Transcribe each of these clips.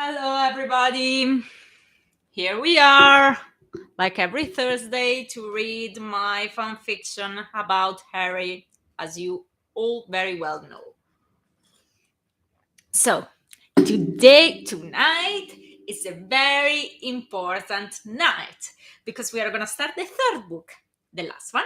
Hello, everybody. Here we are, like every Thursday, to read my fan fiction about Harry, as you all very well know. So, tonight, is a very important night because we are going to start the third book, the last one.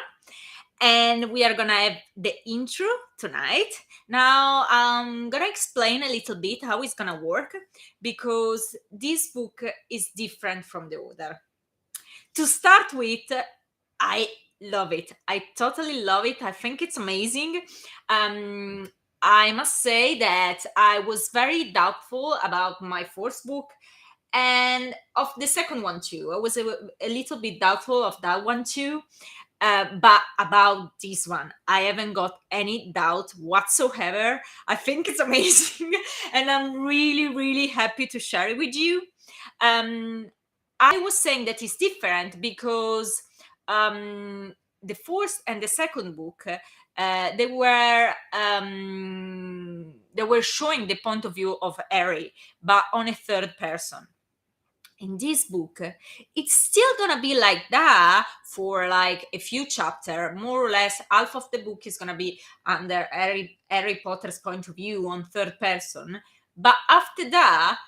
And we are gonna have the intro tonight. Now I'm gonna explain a little bit how it's gonna work because this book is different from the other. To start with, I love it. I totally love it. I think it's amazing. um I must say that I was very doubtful about my first book and of the second one too. I was a little bit doubtful of that one too, but about this one, I haven't got any doubt whatsoever. I think it's amazing, and I'm really, really happy to share it with you. I was saying that it's different because the first and the second book, they were showing the point of view of Harry, but on a third person. In this book, it's still gonna be like that for like a few chapters. More or less half of the book is gonna be under Harry Potter's point of view on third person, but after that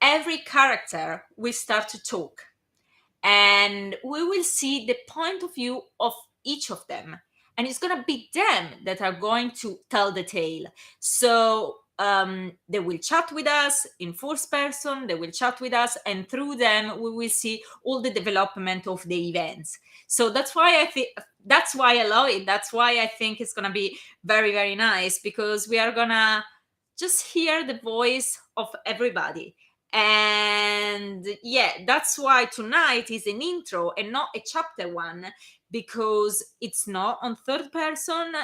every character will start to talk and we will see the point of view of each of them, and it's going to be them that are going to tell the tale. So they will chat with us in first person, they will chat with us, and through them we will see all the development of the events. So that's why I love it. That's why I think it's going to be very, very nice, because we are going to just hear the voice of everybody. And yeah, that's why tonight is an intro and not a chapter one, because it's not on third person.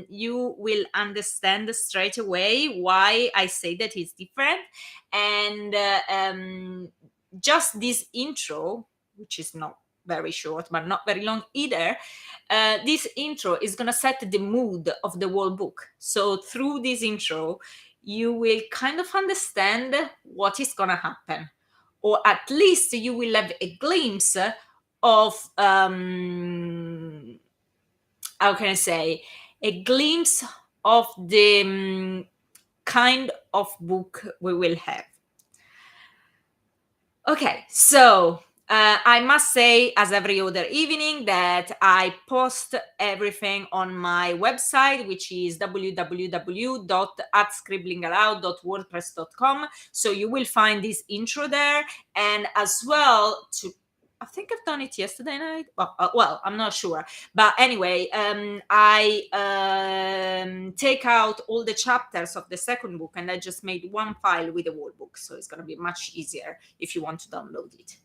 You will understand straight away why I say that it's different. And just this intro, which is not very short but not very long either, this intro is going to set the mood of the whole book. So through this intro you will kind of understand what is going to happen, or at least you will have a glimpse of how can I say, a glimpse of the kind of book we will have. Okay, so I must say, as every other evening, that I post everything on my website, which is www.atscribblingaloud.wordpress.com. So you will find this intro there, and as well I think I've done it yesterday night. Well, I'm not sure, but anyway, I take out all the chapters of the second book, and I just made one file with the whole book, so it's going to be much easier if you want to download it.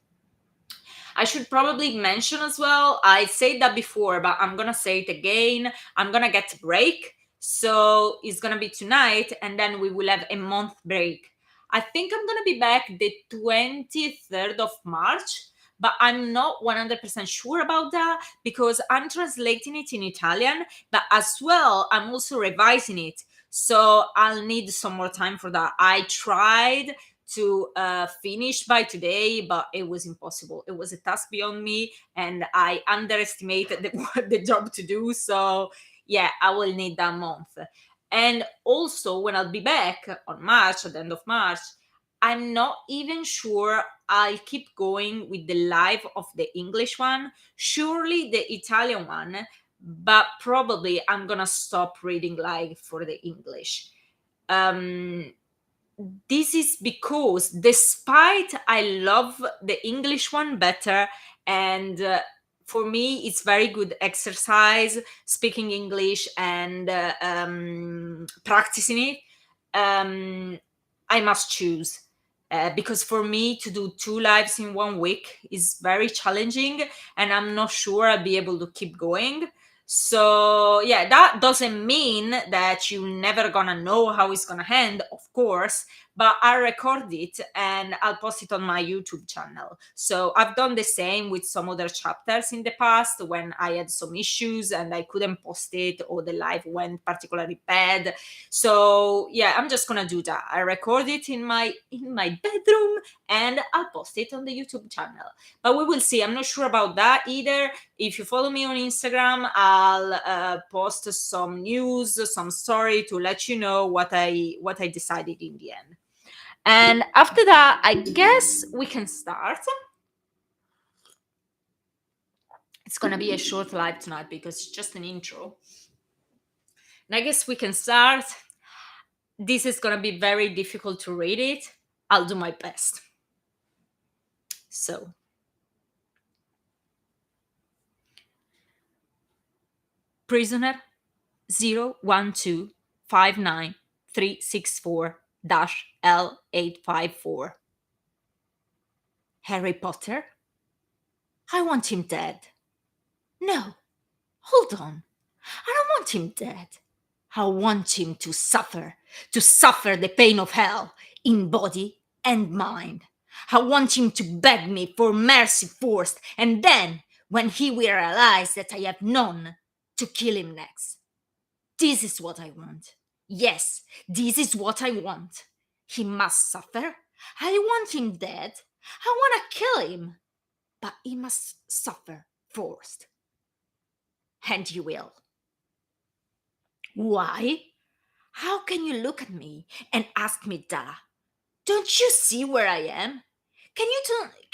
I should probably mention as well, I said that before, but I'm gonna say it again. I'm gonna get a break, so it's gonna be tonight, and then we will have a month break. I think I'm gonna be back the 23rd of March, but I'm not 100% sure about that because I'm translating it in Italian, but as well I'm also revising it, so I'll need some more time for that. I tried to finish by today, but it was impossible. It was a task beyond me, and I underestimated the job to do. So yeah, I will need that month. And also, when I'll be back on March, at the end of March, I'm not even sure I'll keep going with the live of the English one. Surely the Italian one, but probably I'm gonna stop reading live for the English. This is because, despite I love the English one better, and for me it's very good exercise speaking English and practicing it, I must choose, because for me to do two lives in 1 week is very challenging, and I'm not sure I'll be able to keep going. So yeah, that doesn't mean that you're never gonna know how it's gonna end, of course, but I record it and I'll post it on my YouTube channel. So I've done the same with some other chapters in the past when I had some issues and I couldn't post it, or the live went particularly bad. So yeah, I'm just gonna do that. I record it in my bedroom and I'll post it on the YouTube channel. But we will see. I'm not sure about that either. If you follow me on Instagram, I'll post some news, some story to let you know what I decided in the end. And after that, I guess we can start. It's gonna be a short live tonight because it's just an intro. And I guess we can start. This is gonna be very difficult to read it. I'll do my best. So, prisoner 01259 364-L854. Harry Potter? I want him dead. No, hold on. I don't want him dead. I want him to suffer the pain of hell in body and mind. I want him to beg me for mercy first, and then, when he will realize that I have none, to kill him next. This is what I want. Yes, this is what I want. He must suffer. I want him dead. I want to kill him. But he must suffer first. And he will. Why? How can you look at me and ask me that? Don't you see where I am? Can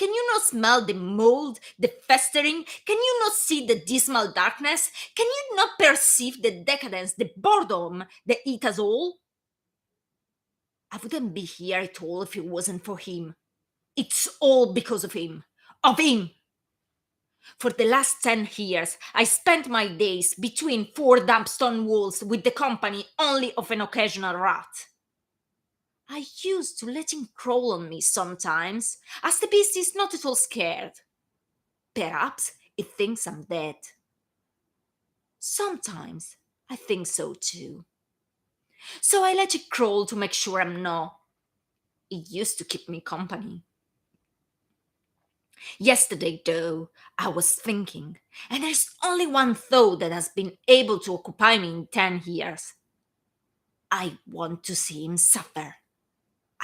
you not smell the mold, the festering? Can you not see the dismal darkness? Can you not perceive the decadence, the boredom that eat us all? I wouldn't be here at all if it wasn't for him. It's all because of him. Of him! For the last 10 years, I spent my days between four damp stone walls with the company only of an occasional rat. I used to let him crawl on me sometimes, as the beast is not at all scared. Perhaps it thinks I'm dead. Sometimes I think so too. So I let it crawl to make sure I'm not. It used to keep me company. Yesterday, though, I was thinking, and there's only one thought that has been able to occupy me in 10 years. I want to see him suffer.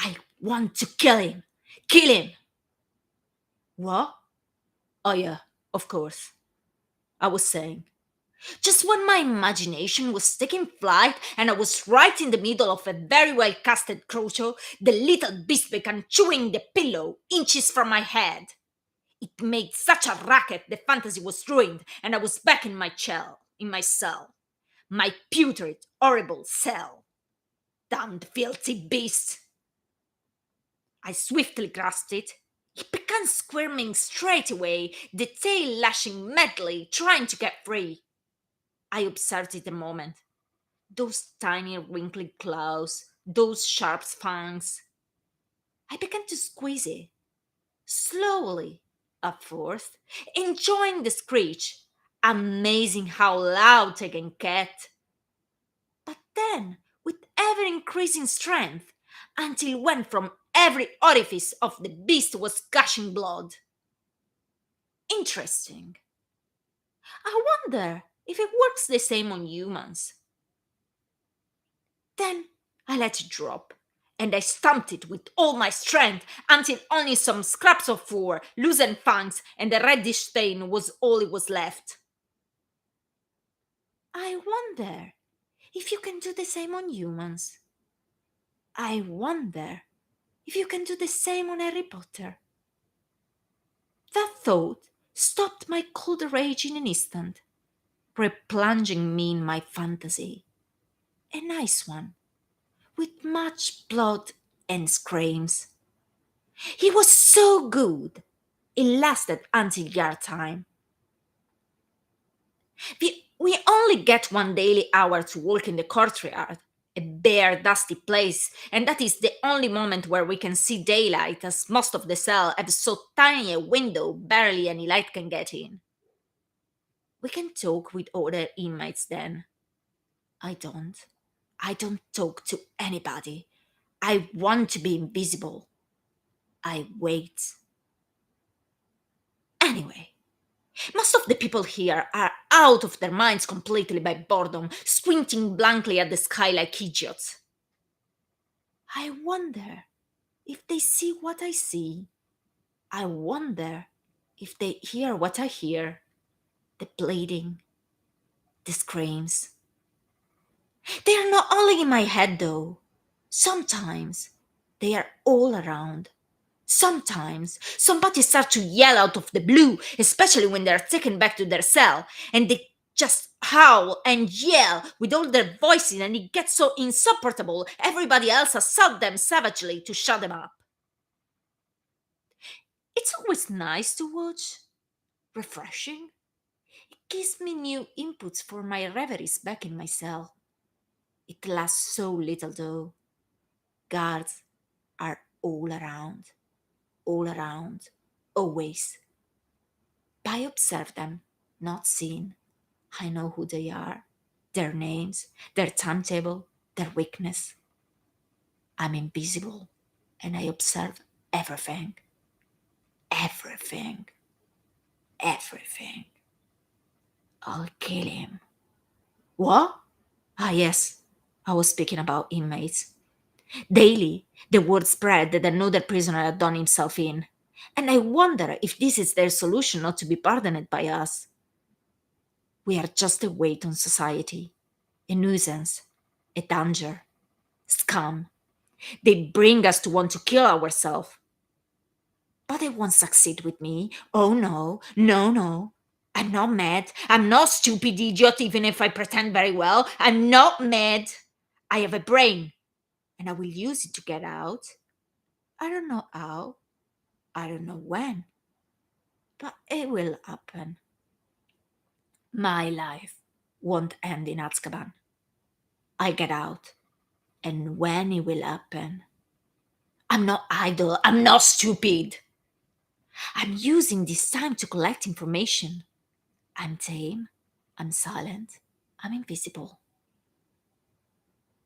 I want to kill him. Kill him! What? Oh, yeah, of course. I was saying. Just when my imagination was taking flight and I was right in the middle of a very well casted Crucio, the little beast began chewing the pillow inches from my head. It made such a racket the fantasy was ruined, and I was back in my cell. My putrid, horrible cell. Damned filthy beast! I swiftly grasped it. It began squirming straight away, the tail lashing madly, trying to get free. I observed it a moment. Those tiny wrinkly claws, those sharp fangs. I began to squeeze it, slowly, at first, enjoying the screech. Amazing how loud they can get. But then, with ever increasing strength, until when from every orifice of the beast was gushing blood. Interesting. I wonder if it works the same on humans. Then I let it drop, and I stamped it with all my strength until only some scraps of fur, loosened fangs, and a reddish stain was all it was left. I wonder if you can do the same on humans. I wonder if you can do the same on Harry Potter. That thought stopped my cold rage in an instant, replunging me in my fantasy. A nice one, with much blood and screams. He was so good. It lasted until yard time. We only get one daily hour to walk in the courtyard, a bare, dusty place, and that is the only moment where we can see daylight, as most of the cell have so tiny a window barely any light can get in. We can talk with other inmates then. I don't. I don't talk to anybody. I want to be invisible. I wait. Anyway, most of the people here are out of their minds completely by boredom, squinting blankly at the sky like idiots. I wonder if they see what I see. I wonder if they hear what I hear. The bleeding, the screams. They are not only in my head though. Sometimes they are all around. Sometimes somebody starts to yell out of the blue, especially when they're taken back to their cell, and they just howl and yell with all their voices, and it gets so insupportable, everybody else assault them savagely to shut them up. It's always nice to watch, refreshing. It gives me new inputs for my reveries back in my cell. It lasts so little though. Guards are all around, always. I observe them, not seen. I know who they are, their names, their timetable, their weakness. I'm invisible and I observe everything, everything, everything. I'll kill him. What? Ah, yes, I was speaking about inmates. Daily, the word spread that another prisoner had done himself in. And I wonder if this is their solution not to be pardoned by us. We are just a weight on society, a nuisance, a danger, scum. They bring us to want to kill ourselves. But they won't succeed with me. Oh no, no, no. I'm not mad. I'm not stupid idiot, even if I pretend very well. I'm not mad. I have a brain, and I will use it to get out. I don't know how. I don't know when. But it will happen. My life won't end in Azkaban. I get out. And when it will happen, I'm not idle. I'm not stupid. I'm using this time to collect information. I'm tame. I'm silent. I'm invisible.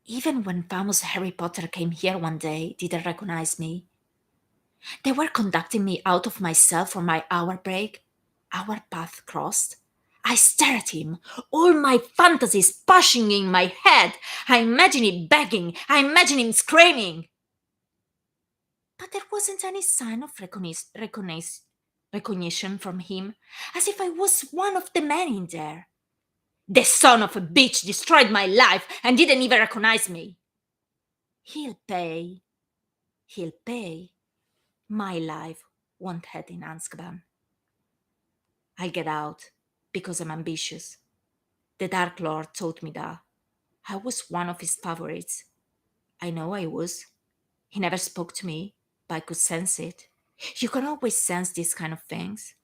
Even when famous Harry Potter came here one day, didn't recognize me. They were conducting me out of my cell for my hour break. Our path crossed. I stare at him, all my fantasies pushing in my head. I imagine him begging. I imagine him screaming. But there wasn't any sign of recognition from him, as if I was one of the men in there. The son of a bitch destroyed my life and didn't even recognize me. He'll pay. He'll pay. My life won't head in Azkaban. I'll get out because I'm ambitious. The Dark Lord taught me that. I was one of his favorites. I know I was. He never spoke to me, but I could sense it. You can always sense these kind of things.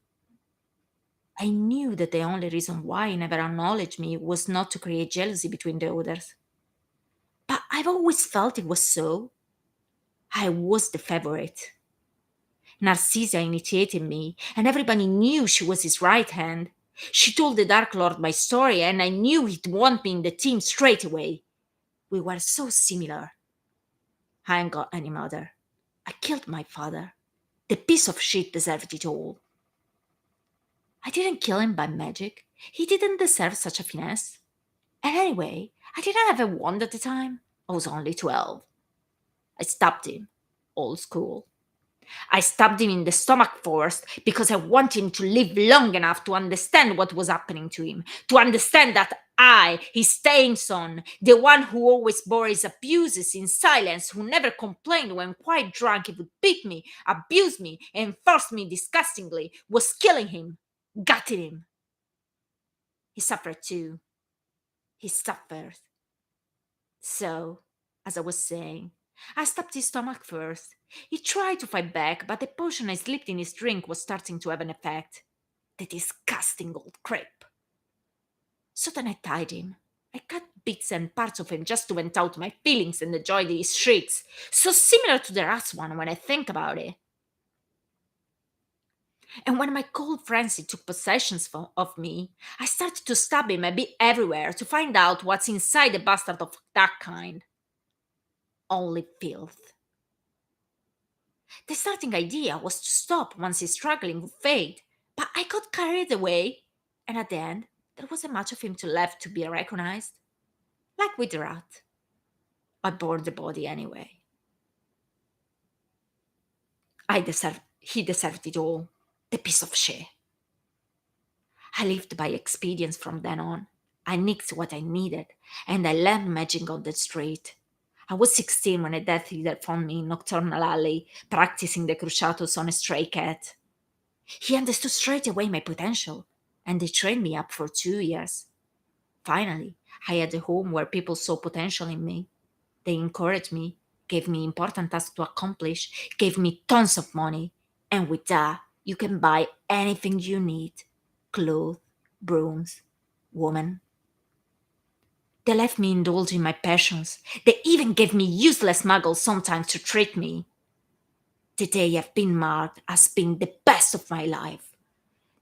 I knew that the only reason why he never acknowledged me was not to create jealousy between the others. But I've always felt it was so. I was the favorite. Narcissa initiated me, and everybody knew she was his right hand. She told the Dark Lord my story, and I knew he'd want me in the team straight away. We were so similar. I ain't got any mother. I killed my father. The piece of shit deserved it all. I didn't kill him by magic. He didn't deserve such a finesse. And anyway, I didn't have a wand at the time. I was only 12. I stabbed him. Old school. I stabbed him in the stomach first because I want him to live long enough to understand what was happening to him, to understand that I, his staying son, the one who always bore his abuses in silence, who never complained when quite drunk he would beat me, abuse me, and force me disgustingly, was killing him, gutting him. He suffered too. He suffered. So, as I was saying, I stabbed his stomach first. He tried to fight back, but the potion I slipped in his drink was starting to have an effect. The disgusting old creep. So then I tied him. I cut bits and parts of him just to vent out my feelings and enjoy his shrieks, so similar to the last one when I think about it. And when my cold frenzy took possession of me, I started to stab him a bit everywhere to find out what's inside the bastard of that kind. only filth. The starting idea was to stop once his struggling would fade, but I got carried away, and at the end, there wasn't much of him to left to be recognized. Like with the rat, I bore the body anyway. He deserved it all, the piece of shit. I lived by expedience from then on. I nicked what I needed, and I learned magic on the street. I was 16 when a death eater found me in Nocturnal Alley, practicing the cruciatus on a stray cat. He understood straight away my potential, and they trained me up for 2 years. Finally, I had a home where people saw potential in me. They encouraged me, gave me important tasks to accomplish, gave me tons of money, and with that, you can buy anything you need: clothes, brooms, woman. They left me indulge in my passions. They even gave me useless muggles sometimes to treat me. The day have been marked as being the best of my life.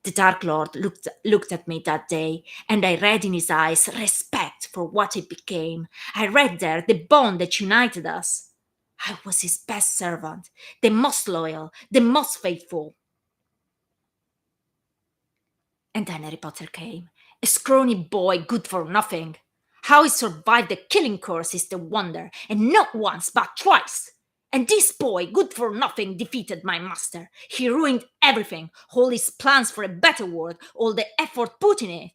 The Dark Lord looked at me that day, and I read in his eyes respect for what it became. I read there the bond that united us. I was his best servant, the most loyal, the most faithful. And then Harry Potter came, a scrawny boy good for nothing. How he survived the killing curse is the wonder, and not once but twice. And this boy, good for nothing, defeated my master. He ruined everything, all his plans for a better world, all the effort put in it.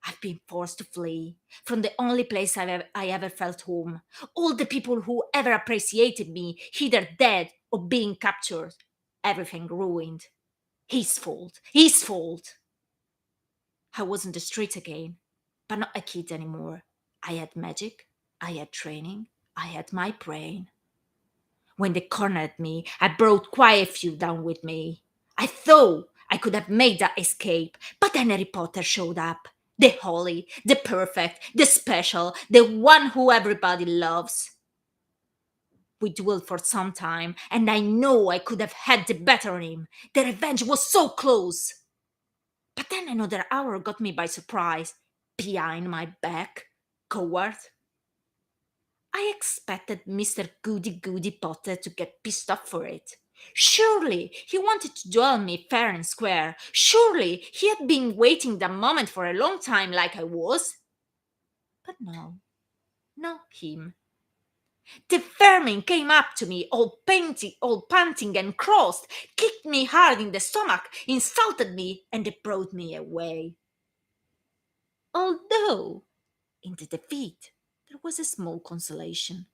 I've been forced to flee from the only place I ever felt home. All the people who ever appreciated me, either dead or being captured. Everything ruined. His fault. His fault. I was in the streets again, but not a kid anymore. I had magic, I had training, I had my brain. When they cornered me, I brought quite a few down with me. I thought I could have made that escape, but then Harry Potter showed up. The holy, the perfect, the special, the one who everybody loves. We dueled for some time, and I know I could have had the better on him. The revenge was so close. But then another hour got me by surprise. Behind my back. Coward. I expected Mr. Goody Goody Potter to get pissed off for it. Surely he wanted to duel me fair and square. Surely he had been waiting that moment for a long time like I was. But no, not him. The vermin came up to me, all panting and crossed, kicked me hard in the stomach, insulted me, and they brought me away. Although in the defeat, there was a small consolation.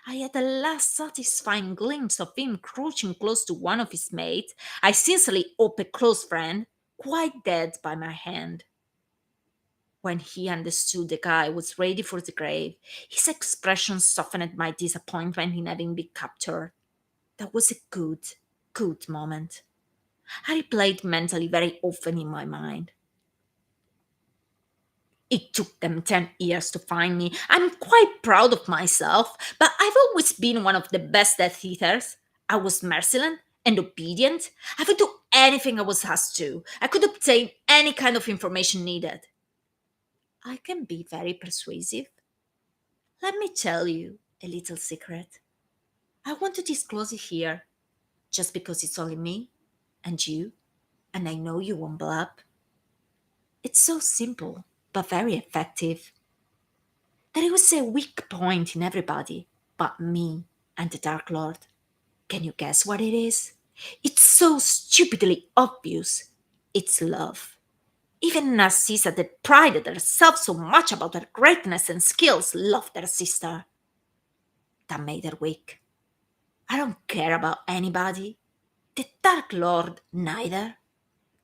I had a last satisfying glimpse of him crouching close to one of his mates, I sincerely hope a close friend, quite dead by my hand. When he understood the guy was ready for the grave, his expression softened my disappointment in having been captured. That was a good moment. I replayed mentally very often in my mind. It took them 10 years to find me. I'm quite proud of myself, but I've always been one of the best Death Eaters. I was merciless and obedient. I would do anything I was asked to. I could obtain any kind of information needed. I can be very persuasive. Let me tell you a little secret. I want to disclose it here, just because it's only me and you, and I know you won't blab. It's so simple, but very effective. There was a weak point in everybody but me and the Dark Lord. Can you guess what it is? It's so stupidly obvious. It's love. Even Narcissa, that prided herself so much about her greatness and skills, loved her sister. That made her weak. I don't care about anybody. The Dark Lord neither.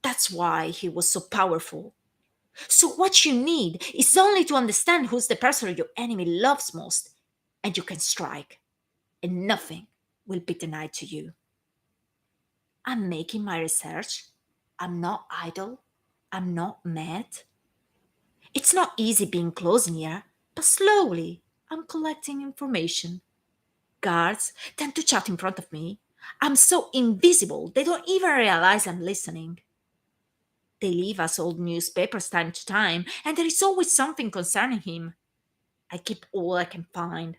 That's why he was so powerful. So what you need is only to understand who's the person your enemy loves most, and you can strike, and nothing will be denied to you. I'm making my research. I'm not idle. I'm not mad. It's not easy being close in here, but slowly I'm collecting information. Guards tend to chat in front of me. I'm so invisible they don't even realize I'm listening. They leave us old newspapers time to time, and there is always something concerning him. I keep all I can find.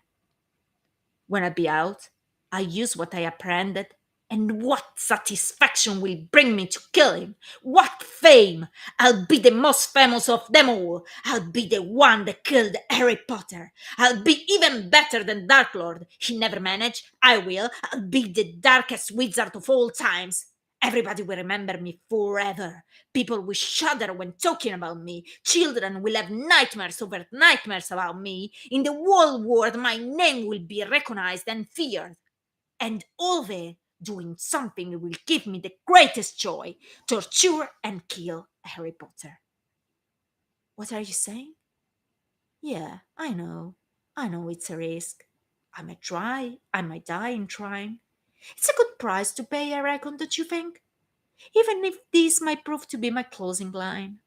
When I be out, I use what I apprehended, and what satisfaction will bring me to kill him! What fame! I'll be the most famous of them all! I'll be the one that killed Harry Potter! I'll be even better than Dark Lord! He never managed, I will! I'll be the darkest wizard of all times! Everybody will remember me forever. People will shudder when talking about me. Children will have nightmares over nightmares about me. In the whole world, my name will be recognized and feared. And all the doing something will give me the greatest joy: torture and kill Harry Potter. What are you saying? Yeah, I know. I know it's a risk. I might try. I might die in trying. It's a good price to pay, I reckon, don't you think? Even if this might prove to be my closing line.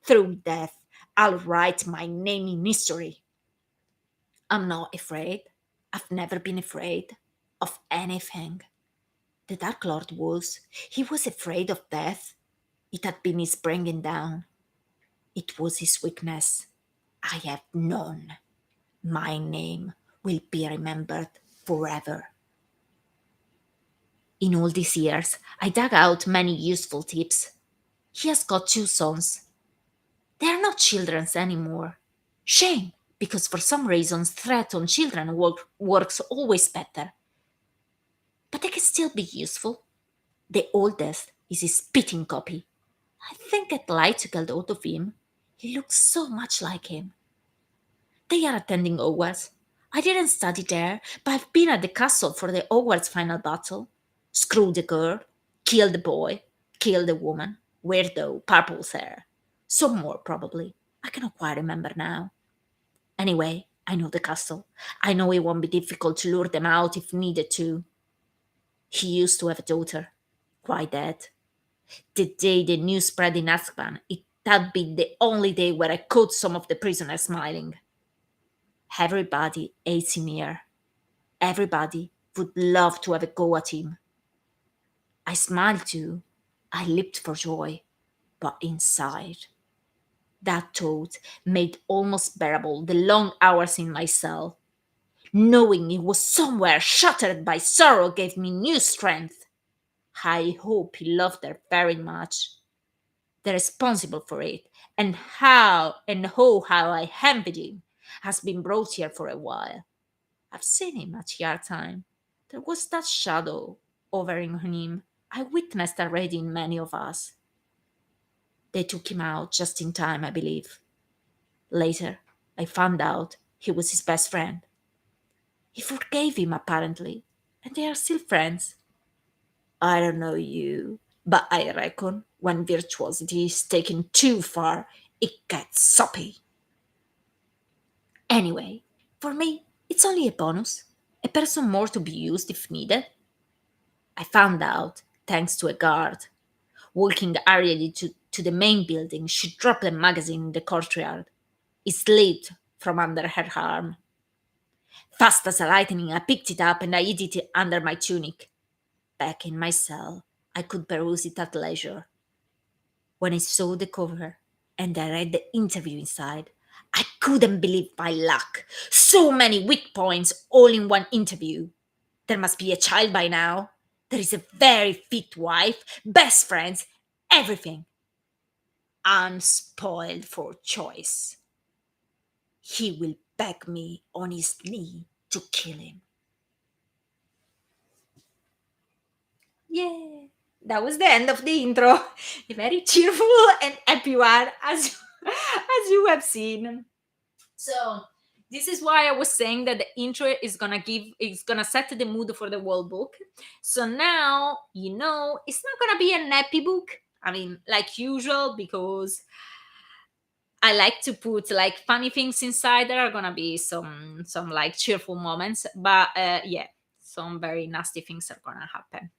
Through death, I'll write my name in history. I'm not afraid. I've never been afraid of anything. The Dark Lord was. He was afraid of death. It had been his bringing down. It was his weakness. I have none. My name will be remembered forever. In all these years, I dug out many useful tips. He has got two sons. They are not children's anymore. Shame, because for some reasons, threat on children works always better. But they can still be useful. The oldest is his spitting copy. I think I'd like to get hold of him. He looks so much like him. They are attending Hogwarts. I didn't study there, but I've been at the castle for the Hogwarts final battle. Screw the girl, kill the boy, kill the woman, weirdo, purple hair. Some more, probably. I cannot quite remember now. Anyway, I know the castle. I know it won't be difficult to lure them out if needed to. He used to have a daughter, quite dead. The day the news spread in Azkaban, it had been the only day where I caught some of the prisoners smiling. Everybody hates him here. Everybody would love to have a go at him. I smiled too. I leaped for joy. But inside, that thought made almost bearable the long hours in my cell. Knowing it was somewhere shattered by sorrow gave me new strength. I hope he loved her very much. The responsible for it, and how I envied him, has been brought here for a while. I've seen him at yard time. There was that shadow hovering on him I witnessed already in many of us. They took him out just in time, I believe. Later, I found out he was his best friend. He forgave him, apparently, and they are still friends. I don't know you, but I reckon when virtuosity is taken too far, it gets soppy. Anyway, for me, it's only a bonus, a person more to be used if needed. I found out, thanks to a guard. Walking hurriedly to the main building, she dropped the magazine in the courtyard. It slipped from under her arm. Fast as a lightning, I picked it up and I hid it under my tunic. Back in my cell, I could peruse it at leisure. When I saw the cover and I read the interview inside, I couldn't believe my luck. So many weak points all in one interview. There must be a child by now. There is a very fit wife, best friends, everything. I'm spoiled for choice. He will beg me on his knee to kill him. Yeah, that was the end of the intro. A very cheerful and happy one, as you have seen. So this is why I was saying that the intro is gonna set the mood for the whole book. So now it's not gonna be an happy book. I mean, like usual, because I like to put like funny things inside. There are gonna be some like cheerful moments, but yeah, some very nasty things are gonna happen.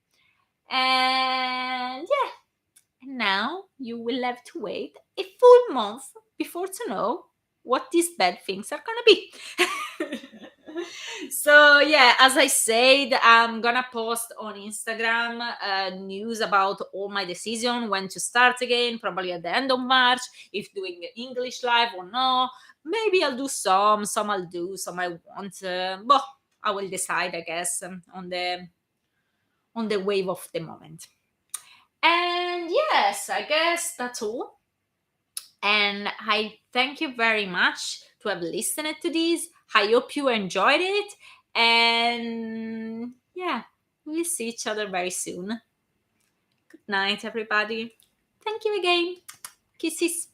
And yeah, and now you will have to wait a full month before to know what these bad things are gonna be. So yeah, as I said, I'm gonna post on Instagram news about all my decision when to start again, probably at the end of March, if doing English live or no. Maybe I'll do some I'll do, some I won't. But I will decide, I guess, on the wave of the moment. And yes, I guess that's all. And I thank you very much to have listened to this. I hope you enjoyed it. And yeah, we'll see each other very soon. Good night, everybody. Thank you again. Kisses.